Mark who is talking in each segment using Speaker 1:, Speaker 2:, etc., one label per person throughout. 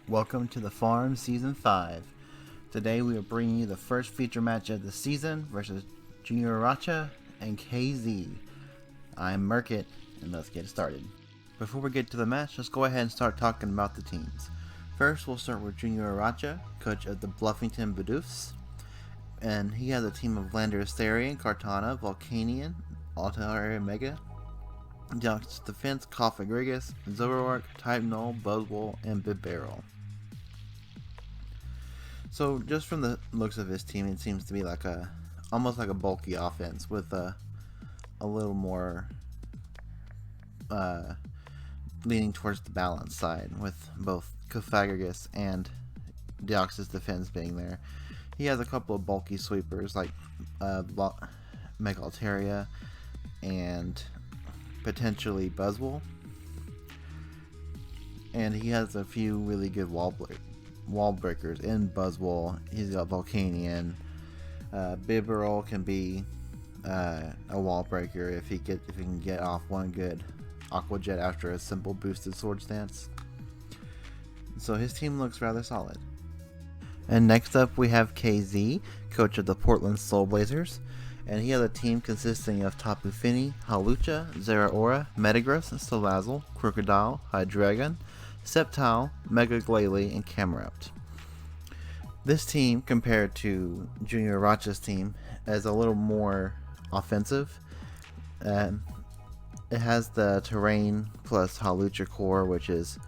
Speaker 1: Welcome to the F.A.R.M Season 5. Today we are bringing you the first feature match of the season versus Jriracha and KZ. I'm Merkit, and let's get started. Before we get to the match, let's go ahead and start talking about the teams. First, we'll start with Jriracha, coach of the Bluffington Badoofs. And he has a team of Lander Asterian, Cartana, Volcanian, Altaria Mega, Deoxys Defense, Grigus, Zoroark, Type Null, Buzzwole, and Bibarel. So just from the looks of his team, it seems to be like almost like a bulky offense with a little more leaning towards the balance side, with both Grigus and Deoxys Defense being there. He has a couple of bulky sweepers like Mega Altaria and potentially Buzzwole, and he has a few really good wall breakers in Buzzwole. He's got Volcanian. Bibarel can be a wall breaker if he can get off one good Aqua Jet after a simple boosted Sword Stance. So his team looks rather solid. And next up we have KZ, coach of the Portland Soul Blazers. And he has a team consisting of Tapu Fini, Hawlucha, Zeraora, Metagross, Salazzle, Crocodile, Hydreigon, Sceptile, Mega Glalie, and Camerupt. This team, compared to Jriracha's team, is a little more offensive. It has the Terrain plus Hawlucha core, which is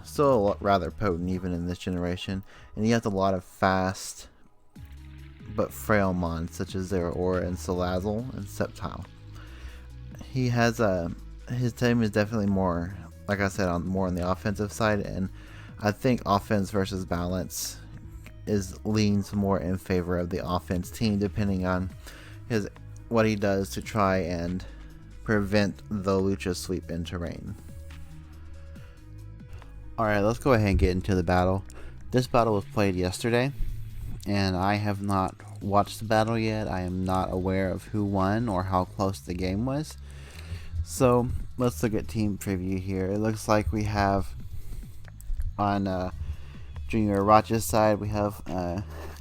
Speaker 1: still rather potent even in this generation. And he has a lot of fast but frail mons such as Zeraora and Salazzle and Sceptile. He has his team is definitely more, like I said, more on the offensive side, and I think offense versus balance leans more in favor of the offense team, depending on what he does to try and prevent the Lucha sweep in terrain. Alright, let's go ahead and get into the battle. This battle was played yesterday, and I have not watched the battle yet. I am not aware of who won or how close the game was. So let's look at team preview here. It looks like we have on Jriracha's side, we have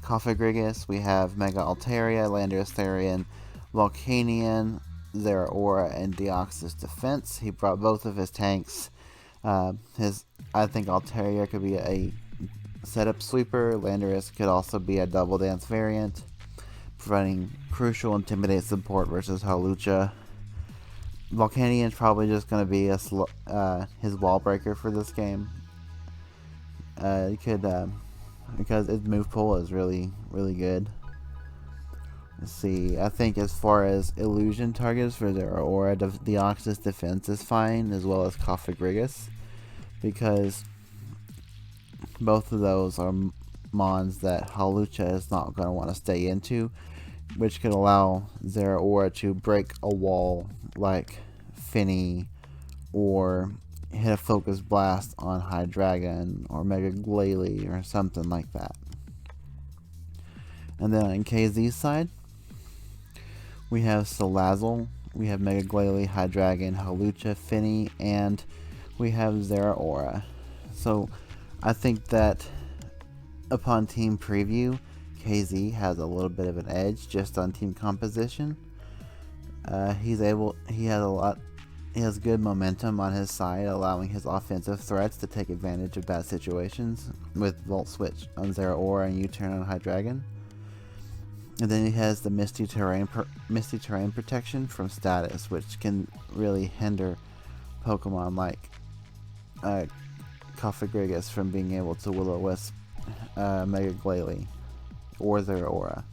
Speaker 1: Grigus, we have Mega Altaria, Lander Asterian, Volcanian, Zeraora, and Deoxys Defense. He brought both of his tanks. I think Altaria could be a setup sweeper. Landorus could also be a double dance variant, providing crucial intimidate support versus Hawlucha. Volcanian is probably just going to be his wall breaker for this game. Because his move pool is really, really good. Let's see. I think as far as illusion targets for Zeraora, Deoxys Defense is fine, as well as Grigus, because both of those are mons that Hawlucha is not going to want to stay into, which could allow Zeraora to break a wall like Fini, or hit a focus blast on Hydreigon or Mega Glalie or something like that. And then on KZ's side, we have Salazzle, we have Mega Glalie, Hydreigon, Hawlucha, Fini, and we have Zeraora. So I think that upon team preview, KZ has a little bit of an edge just on team composition. He has good momentum on his side, allowing his offensive threats to take advantage of bad situations with Volt Switch on Zeraora and U-Turn on Hydreigon. And then he has the Misty Terrain protection from status, which can really hinder Pokemon like Grigus from being able to Will-O-Wisp Mega Glalie or Zeraora.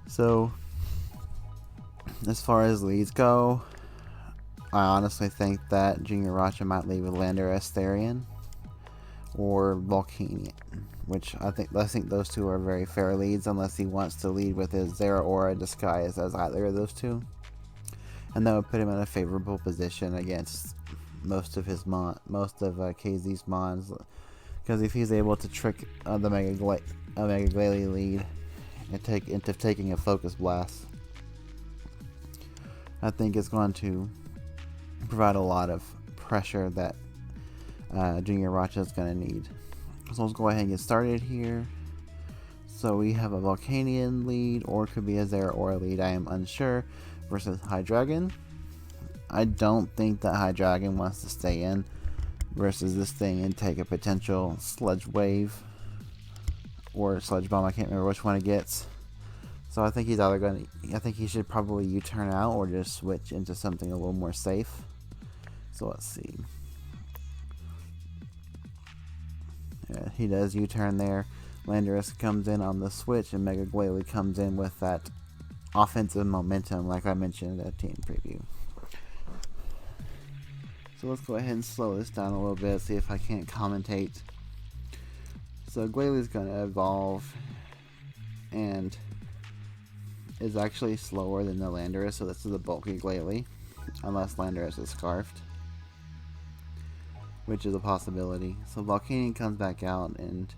Speaker 1: So as far as leads go, I honestly think that Jriracha might lead with Lander Asterian or Volcanian, which I think those two are very fair leads, unless he wants to lead with his Zeraora disguise as either of those two, and that would put him in a favorable position against most of KZ's mons, because if he's able to trick the Mega Glalie lead into taking a focus blast, I think it's going to provide a lot of pressure that Jriracha is going to need. So let's go ahead and get started here. So we have a Volcanion lead, or it could be a Zeraora lead, I am unsure, versus Hydreigon. I don't think that Hydreigon wants to stay in versus this thing and take a potential Sludge Wave or Sludge Bomb. I can't remember which one it gets. So I think he's either going to, I think he should probably U-turn out or just switch into something a little more safe. So let's see. Yeah, he does U-turn there. Landorus comes in on the switch, and Mega Glalie comes in with that offensive momentum like I mentioned at team preview. So let's go ahead and slow this down a little bit, see if I can't commentate. So Glalie is going to evolve and is actually slower than the Landorus, so this is a bulky Glalie, unless Landorus is scarfed, which is a possibility. So Volcanion comes back out, and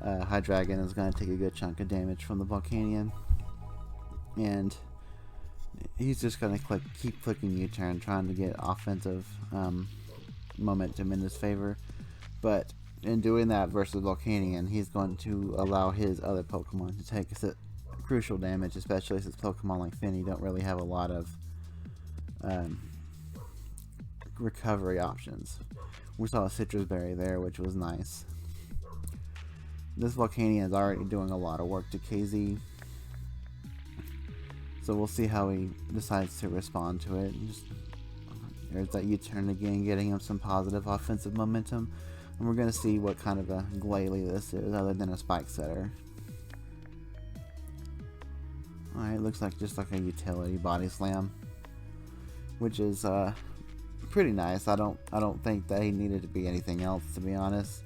Speaker 1: Hydreigon is going to take a good chunk of damage from the Volcanion, and he's just going to keep clicking U-turn, trying to get offensive momentum in his favor. But in doing that versus Volcanion, he's going to allow his other Pokemon to take crucial damage, especially since Pokemon like Finny don't really have a lot of recovery options. We saw a Citrus Berry there, which was nice. This Volcanion is already doing a lot of work to KZ, so we'll see how he decides to respond to it. There's that U-turn again, getting him some positive offensive momentum, and we're going to see what kind of a Glalie this is, other than a Spike Setter. Alright, looks like just like a utility Body Slam, which is pretty nice. I don't think that he needed to be anything else, to be honest.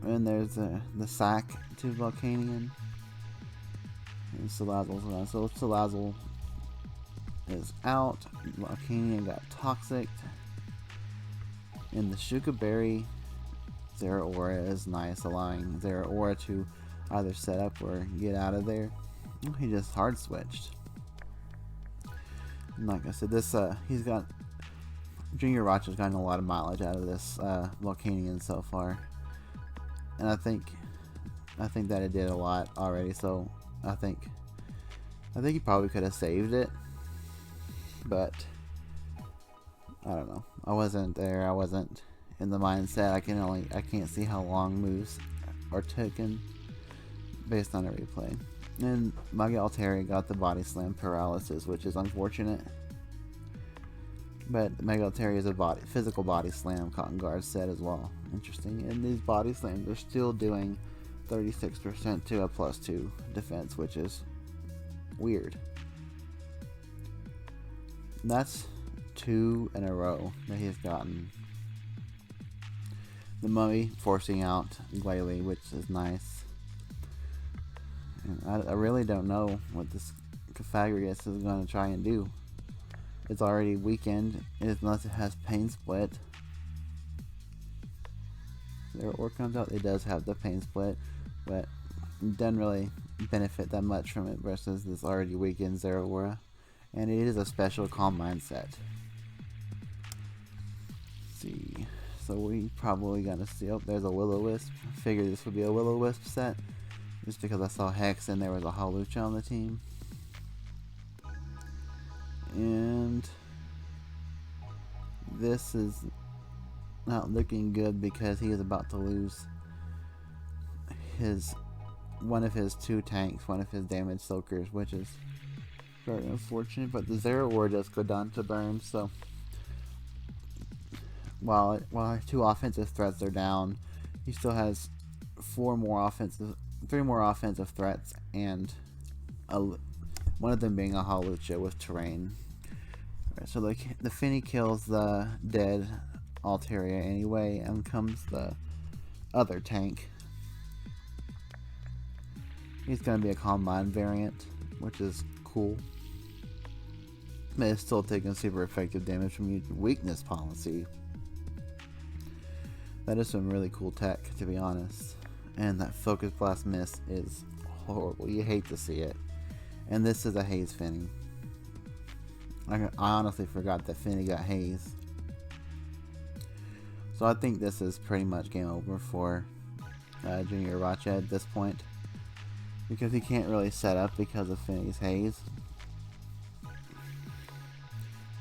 Speaker 1: And there's the sack to Volcanion. And Salazzle's gone. So Salazzle is out. Volcanion got Toxic. And the Shuka Berry Zeraora is nice, allowing Zeraora to either set up or get out of there. Oh, he just hard switched. And like I said, this he's got Jriracha's gotten a lot of mileage out of this Volcanion so far, and I think that it did a lot already. So I think he probably could have saved it, but I don't know. I wasn't there. I wasn't in the mindset. I can't see how long moves are taken based on a replay. And Mega Altaria got the Body Slam paralysis, which is unfortunate. But Mega Altaria is a physical Body Slam, Cotton Guard said as well. Interesting. And these Body Slams are still doing 36% to a +2 defense, which is weird. And that's 2 in a row that he's gotten. The Mummy forcing out Glalie, which is nice. And I really don't know what this Cofagrigus is going to try and do. It's already weakened, unless it has Pain Split. Or comes out, it does have the Pain Split, but it doesn't really benefit that much from it versus this already weakened Zeraora. And it is a special Calm Mindset. Let's see. So we probably gonna see. Oh, there's a Will-O-Wisp. I figured this would be a Will-O-Wisp set, just because I saw Hex and there was a Hawlucha on the team. And this is not looking good because he is about to lose one of his 2 tanks, one of his damage soakers, which is very unfortunate. But the Zeraora does go down to burn, so while 2 offensive threats are down, he still has 3 more offensive threats, and one of them being a Hawlucha with terrain. Right, so the Finny kills the dead Altaria anyway, and comes the other tank. He's going to be a Combine variant, which is cool. But it's still taking super effective damage from weakness policy. That is some really cool tech, to be honest. And that Focus Blast miss is horrible. You hate to see it. And this is a Haze Finny. I honestly forgot that Finny got Haze. So I think this is pretty much game over for Jriracha at this point, because he can't really set up because of Finney's Haze,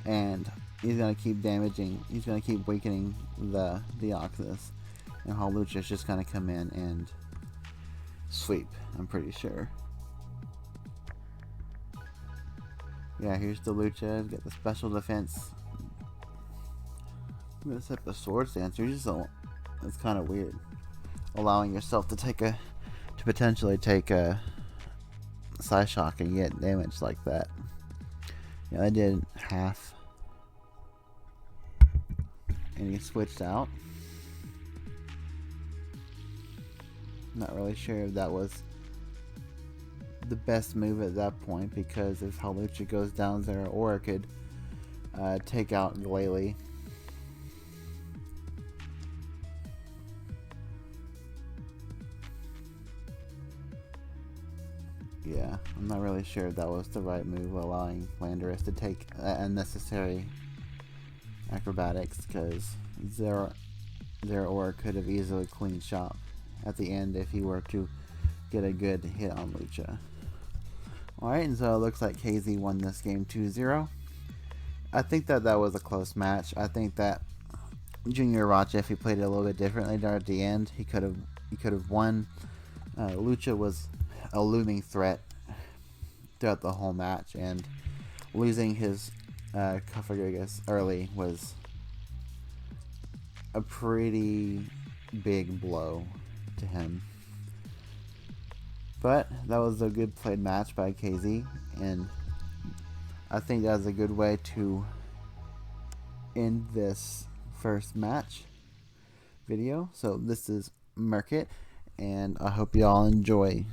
Speaker 1: and he's gonna keep damaging. He's gonna keep weakening the Deoxys, and Hawlucha's just gonna come in and sweep. I'm pretty sure. Yeah, here's the Lucha. Get the special defense. I'm gonna set the Sword Stance. It's kind of weird, allowing yourself to potentially take a Psy Shock and get damage like that. Yeah, I did half, and he switched out. Not really sure if that was the best move at that point, because if Hawlucha goes down there, or it could take out Glalie. Yeah, I'm not really sure if that was the right move, allowing Landorus to take unnecessary acrobatics, because Zero Aura could have easily clean shot at the end if he were to get a good hit on Lucha. Alright, and so it looks like KZ won this game 2-0. I think that was a close match. I think that Jriracha, if he played it a little bit differently there at the end, he could have won. Lucha was a looming threat throughout the whole match, and losing his Cofagrigus early was a pretty big blow to him. But that was a good played match by KZ, and I think that was a good way to end this first match video. So this is Merkit, and I hope you all enjoy